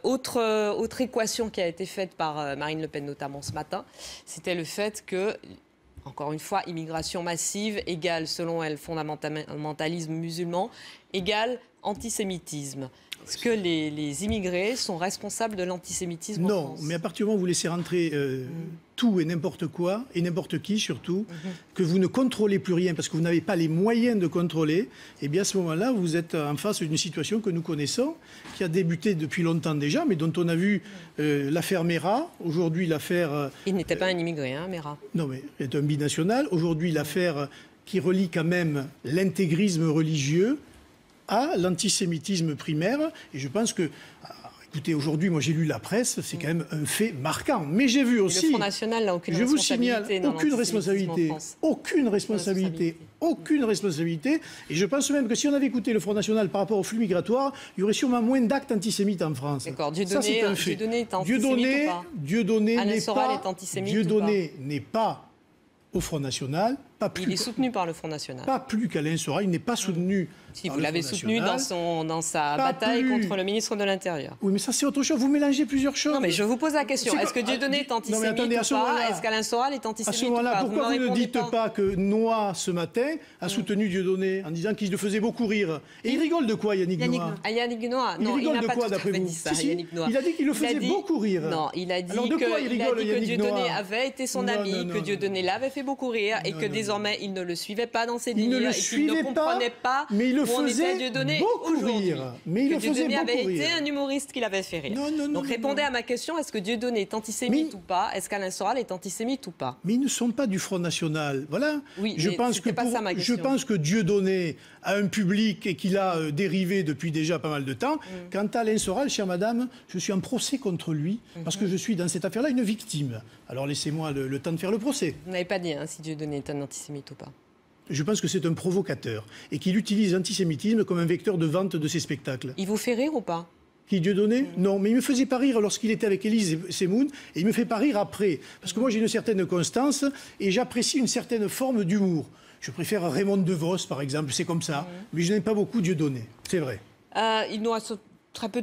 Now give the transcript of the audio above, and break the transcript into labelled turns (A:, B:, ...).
A: Autre équation qui a été faite par Marine Le Pen, notamment ce matin, c'était le fait que, encore une fois, immigration massive égale, selon elle, fondamentalisme musulman, égale antisémitisme. Est-ce que les immigrés sont responsables de l'antisémitisme en France ?
B: Non, mais à partir du moment où vous laissez rentrer tout et n'importe quoi, et n'importe qui surtout, que vous ne contrôlez plus rien parce que vous n'avez pas les moyens de contrôler, eh bien à ce moment-là, vous êtes en face d'une situation que nous connaissons, qui a débuté depuis longtemps déjà, mais dont on a vu l'affaire Mera, aujourd'hui l'affaire...
A: Il n'était pas un immigré, hein, Mera.
B: Non, mais il est un binational. Aujourd'hui, l'affaire qui relie quand même l'intégrisme religieux à l'antisémitisme primaire. Et je pense que, écoutez, aujourd'hui, moi j'ai lu la presse, c'est quand même un fait marquant. Mais j'ai vu aussi...
A: Le Front National n'a aucune responsabilité dans l'antisémitisme en France.
B: Aucune responsabilité. Et je pense même que si on avait écouté le Front National par rapport au flux migratoire, il y aurait sûrement moins d'actes antisémites en France.
A: D'accord. Dieudonné est antisémite ou pas ?
B: Dieudonné
A: Alain Soral est antisémite ou pas ?
B: Dieudonné n'est pas au Front National.
A: Il est soutenu par le Front National.
B: Pas plus qu'Alain Soral, il n'est pas soutenu.
A: Si vous l'avez soutenu dans sa bataille contre le ministre de l'Intérieur.
B: Oui, mais ça c'est autre chose. Vous mélangez plusieurs choses.
A: Non, mais je vous pose la question. Est-ce que Dieudonné est antisémite ou pas ? Est-ce qu'Alain Soral est antisémite ou pas ?
B: À ce moment-là, pourquoi vous ne dites pas que Noah, ce matin, a soutenu Dieudonné en disant qu'il le faisait beaucoup rire ? Et il rigole de quoi, Yannick Noah ?
A: Yannick Noah, non, il n'a pas tout à fait dit ça, Yannick Noah.
B: Il a dit qu'il le faisait beaucoup rire.
A: Non, il a dit que Dieudonné avait été son ami, que Dieudonné l'avait fait beaucoup rire et que désormais il ne le suivait pas dans ses délires et qu'il ne comprenait pas où en était Dieudonné aujourd'hui.
B: Mais il le faisait beaucoup rire.
A: Dieudonné avait été un humoriste qui l'avait fait rire. Donc répondez à ma question, est-ce que Dieudonné est antisémite ou pas ? Est-ce qu'Alain Soral est antisémite ou pas ?
B: Mais ils ne sont pas du Front National. Voilà.
A: Oui, je pense
B: que Dieudonné a un public et qu'il a dérivé depuis déjà pas mal de temps. Quant à Alain Soral, chère madame, je suis en procès contre lui parce que je suis dans cette affaire-là une victime. Alors laissez-moi le temps de faire le procès.
A: Vous n'avez pas dit si Dieudonné est un antisémite ou pas ?
B: Je pense que c'est un provocateur et qu'il utilise l'antisémitisme comme un vecteur de vente de ses spectacles.
A: Il vous fait rire ou pas ?
B: Qui, Dieudonné ? Non, mais il ne me faisait pas rire lorsqu'il était avec Élise Semoun et il ne me fait pas rire après. Parce que moi, j'ai une certaine constance et j'apprécie une certaine forme d'humour. Je préfère Raymond DeVos, par exemple, c'est comme ça. Mais je n'aime pas beaucoup Dieudonné, c'est vrai.
A: Il nous reste très peu de